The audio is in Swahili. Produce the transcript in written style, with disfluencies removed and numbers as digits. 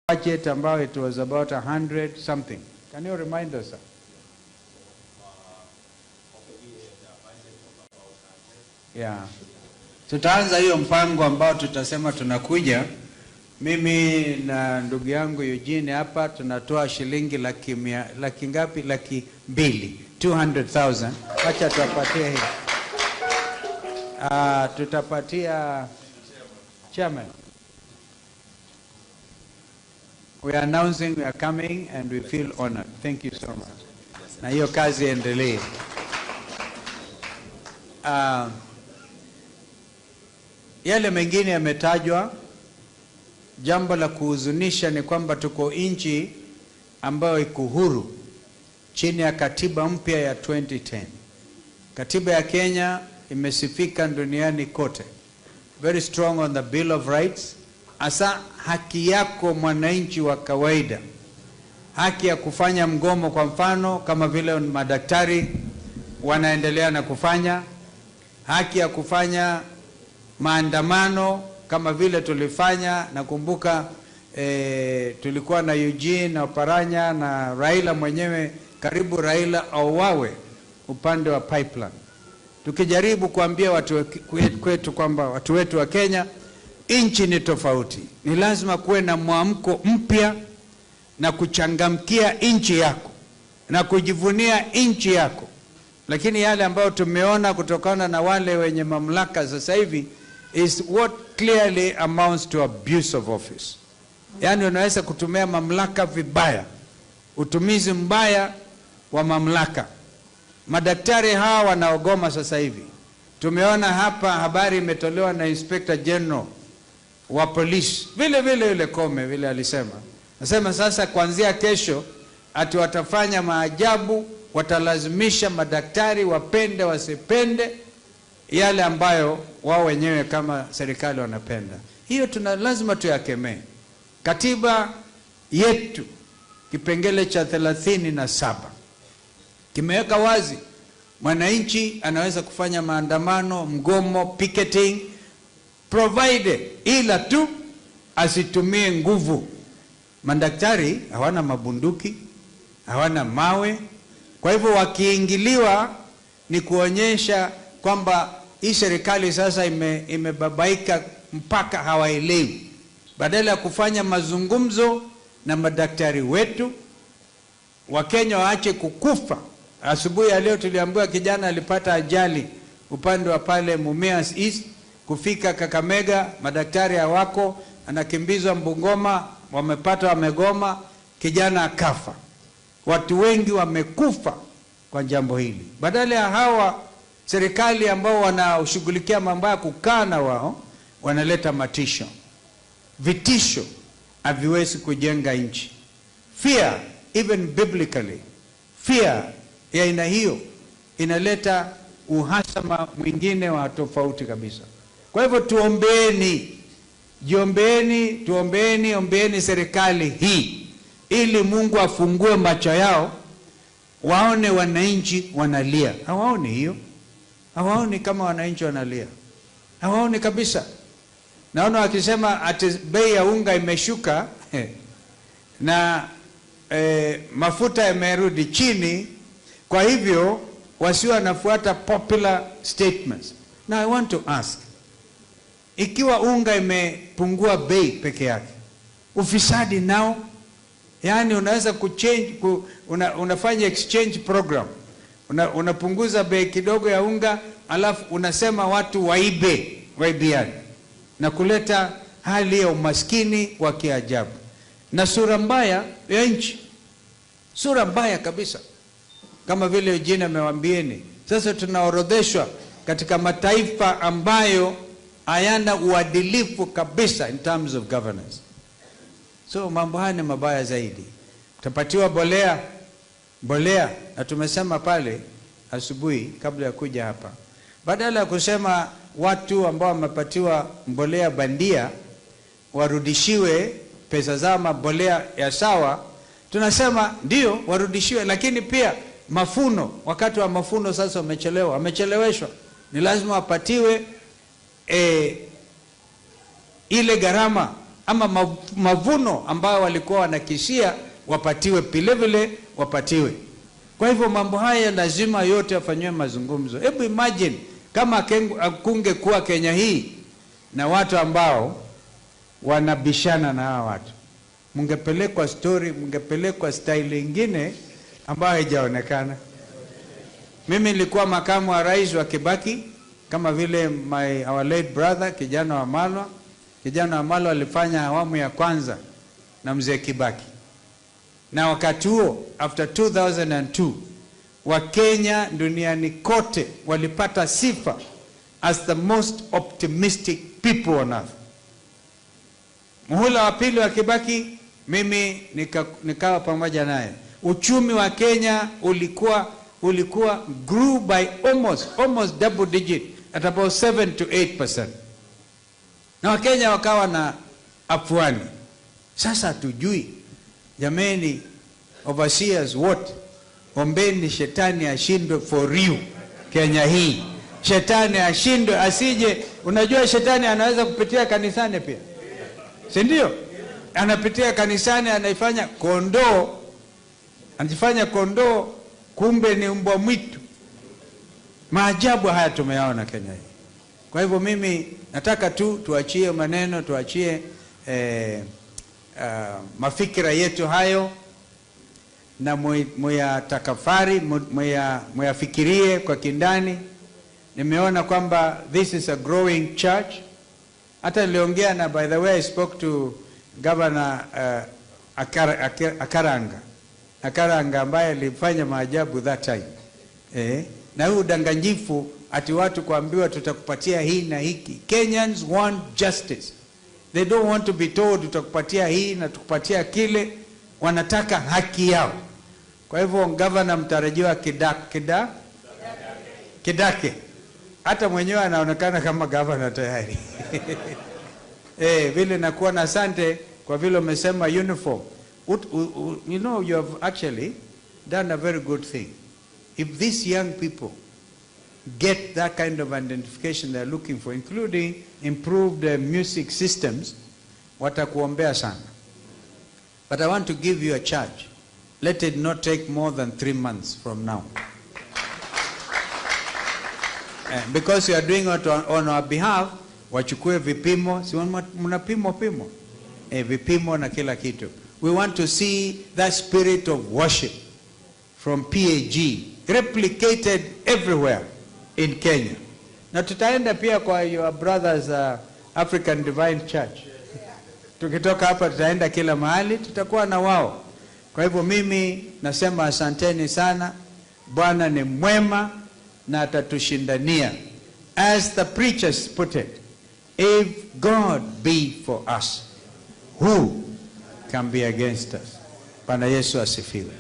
budget ambao it was about 100 something. Can you remind us, sir? Yeah. Tutaanza hiyo mpango ambao tutasema tunakuja. Mimi na ndugu yangu Eugene hapa tunatoa shilingi laki ngapi? Laki 200. 200,000. Acha tuwapatie hii. Tutapatia chairman. We are announcing we are coming and we feel honored. Thank you so much. Na hiyo kazi endelee. Yale mengine yametajwa. Jambo la kuhuzunisha ni kwamba tuko nchi ambayo iko huru chini ya katiba mpya ya 2010. Katiba ya Kenya imesifika duniani kote. Very strong on the Bill of Rights. Asa haki yako mwananchi wa kawaida. Haki ya kufanya mgomo kwa mfano kama vile madaktari wanaendelea na kufanya. Haki ya kufanya maandamano kama vile tulifanya. Nakumbuka tulikuwa na Eugene na Oparanya na Raila mwenyewe, karibu Raila auawe upande wa pipeline. Tukijaribu kuambia watu kwetu kwamba watu wetu wa Kenya, nchi ni tofauti. Ni lazima kuwe na mwamko mpya na kuchangamkia nchi yako na kujivunia nchi yako. Lakini yale ambayo tumeona kutokana na wale wenye mamlaka sasa hivi is what clearly amounts to abuse of office. Yani unaweza kutumia mamlaka vibaya. Utumizi mbaya wa mamlaka. Madaktari hawa wanaogoma sasa hivi. Tumeona hapa habari imetolewa na Inspector General wa polisi. Vile yule Kome vile alisema. Nasema sasa kuanzia kesho ati watafanya maajabu, watalazimisha madaktari wapende wasipende yale ambayo wao wenyewe kama serikali wanapenda. Hiyo lazima tuyakemee. Katiba yetu kipengele cha 37 kimeweka wazi mwananchi anaweza kufanya maandamano, mgomo, picketing, provided ila tu asitumie nguvu. Madaktari hawana mabunduki, hawana mawe. Kwa hivyo wakiingiliwa ni kuonyesha kwamba hii serikali sasa imebabaika mpaka hawaelewi. Badala ya kufanya mazungumzo na madaktari wetu, Wakenya waache kukufa. Asubuhi ya leo tuliambiwa kijana alipata ajali upande wa pale Mumias East, kufika Kakamega madaktari hawako, anakimbizwa Bungoma, wamegoma, kijana akafa. Watu wengi wamekufa kwa jambo hili. Badala ya hawa serikali ambao wanashughulikia mambo ya kukana wao, wanaleta matisho. Vitisho haviwezi kujenga nchi. Fear, even biblically, fear ya aina hiyo inaleta uhasama mwingine wa tofauti kabisa. Kwa hivyo ombeeni serikali hii ili Mungu afungue macho yao waone wananchi wanalia. Hawaoni hiyo. Hawaoni kama wananchi wanalia. Hawaoni kabisa. Naona wakisema ati bei ya unga imeshuka na mafuta yamerudi chini, kwa hivyo wasio wanafuata popular statements. Now I want to ask, ikiwa unga imepungua bei peke yake, ufisadi nao, yani unaweza unafanya exchange program, unapunguza bei kidogo ya unga, alafu unasema watu waibiane na kuleta hali ya umaskini wa kiajabu na sura mbaya ya nchi. Sura mbaya kabisa. Kama vile Eugene amewaambieni, sasa tunaorodheshwa katika mataifa ambayo hayana uadilifu kabisa in terms of governance. So mambo haya ni mabaya zaidi. Tutapatiwa mbolea na tumesema pale asubuhi kabla ya kuja hapa, badala ya kusema watu ambao wamepatiwa mbolea bandia warudishiwe pesa zao mbolea ya sawa, tunasema ndio warudishiwe, lakini pia mafuno, wakati wa mafuno sasa wamecheleweshwa, ni lazima wapatiwe ile gharama ama mavuno ambayo walikuwa wanakisia wapatiwe vilevile wapatiwe. Kwa hivyo mambo haya lazima yote yafanywe mazungumzo. Hebu imagine kama kungekuwa Kenya hii na watu ambao wanabishana na hawa watu, mungepelekwa story, mungepelekwa style ingine ambayo haijaonekana. Mimi nilikuwa makamu wa rais wa Kibaki, kama vile our late brother kijana wa Malwa. Kijana wa Malwa alifanya awamu ya kwanza na mzee Kibaki. Na wakati huo after 2002 Wakenya duniani kote walipata sifa as the most optimistic people on earth. Muhula wa pili wa Kibaki mimi nikawa pamoja naye. Uchumi wa Kenya ulikuwa grew by almost double digit at about 7 to 8%. Na Wakenya wakawa na afuani. Sasa tujui, jameni overseers what, ombeni shetani ashindwe for you Kenya hii. Shetani ashindwe, asije. Unajua shetani anaweza kupitia kanisani pia, si ndio? Anapitia kanisani, anaifanya kondoo, anajifanya kondoo, kumbe ni mbwa mwitu. Maajabu haya tumeyaona Kenya hii. Kwa hivyo mimi nataka tuachie maneno, tuachie mafikira yetu hayo, na muyatakafari, muyafikirie kwa kindani. Nimeona kwamba this is a growing church. Hata niliongea na, by the way, I spoke to Governor Akaranga ambaye alifanya maajabu that time. Na huu udanganyifu ati watu kuambiwa tutakupatia hii na hiki. Kenyans want justice. They don't want to be told tutakupatia hii na tukupatia kile. Wanataka haki yao. Kwa hivyo governor mtarajiwa Kidake. Hata mwenyewe anaonekana kama governor tayari. Vile nakuwa na asante kwa vile umesema uniform. You know, you have actually done a very good thing. If these young people get that kind of identification they're looking for, including improved music systems, watakuombea sana. But I want to give you a charge. Let it not take more than 3 months from now. Because you are doing it on our behalf, wachukue vipimo, si mnapimo pimo. Vipimo na kila kitu. We want to see that spirit of worship from PAG replicated everywhere in Kenya. Na tutaenda pia kwa your brothers African Divine Church. Tukitoka hapa tutaenda kila mahali, tutakuwa na wao. Kwa hivyo mimi nasema asanteni sana. Bwana ni mwema na atatushindania. As the preachers put it, if God be for us, who can be against us? Bwana Yesu asifiwe.